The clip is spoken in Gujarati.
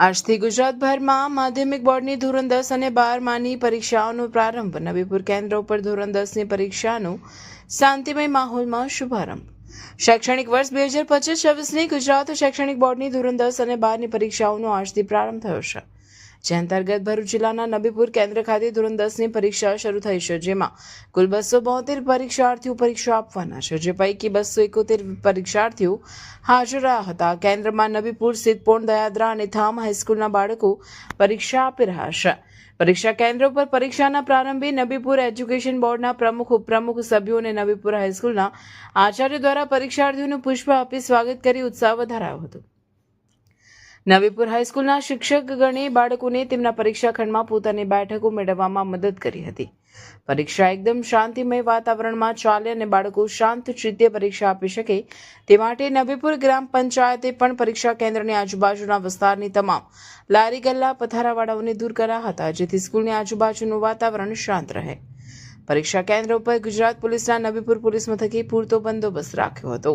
આજથી ગુજરાતભરમાં માધ્યમિક બોર્ડની ધોરણ 10 અને 12માની પરીક્ષાઓનો પ્રારંભ. નબીપુર કેન્દ્ર ઉપર ધોરણ 10ની પરીક્ષાનો શાંતિમય માહોલમાં શુભારંભ. શૈક્ષણિક વર્ષ 2025-26ની ગુજરાત શૈક્ષણિક બોર્ડની ધોરણ 10 અને 12ની પરીક્ષાઓનો આજથી પ્રારંભ થયો છે. જે અંતર્ગત ભરૂચ જિલ્લાના નબીપુર કેન્દ્ર ખાતે ધોરણ 10ની પરીક્ષા શરૂ થઈ છે, જેમાં કુલ 272 પરીક્ષાર્થીઓ પરીક્ષા આપવાના છે, જે પૈકી 271 પરીક્ષાર્થીઓ હાજર રહ્યા હતા. કેન્દ્રમાં નબીપુર સ્થિત પોણ દયાદ્રા અને થામ હાઈસ્કૂલના બાળકો પરીક્ષા આપી રહ્યા છે. પરીક્ષા કેન્દ્ર પર પરીક્ષાના પ્રારંભે નબીપુર એજ્યુકેશન બોર્ડના પ્રમુખ, ઉપપ્રમુખ સભ્યો અને નબીપુર હાઈસ્કૂલના આચાર્ય દ્વારા પરીક્ષાર્થીઓનું પુષ્પ આપી સ્વાગત કરી ઉત્સાહ વધારાયો હતો. નબીપુર હાઈસ્કૂલના શિક્ષકગણે બાળકોને તેમના પરીક્ષા ખંડમાં પોતાની બેઠકો મેળવવામાં મદદ કરી હતી. પરીક્ષા એકદમ શાંતિમય વાતાવરણમાં ચાલે અને બાળકો શાંત ચિત્તે પરીક્ષા આપી શકે તે માટે નબીપુર ગ્રામ પંચાયતે પણ પરીક્ષા કેન્દ્રની આજુબાજુના વિસ્તારની તમામ લારી ગલ્લા પથારાવાળાઓને દૂર કર્યા હતા, જેથી સ્કૂલની આજુબાજુનું વાતાવરણ શાંત રહે. પરીક્ષા કેન્દ્ર ઉપર ગુજરાત પોલીસના નબીપુર પોલીસ મથકે પૂરતો બંદોબસ્ત રાખ્યો હતો.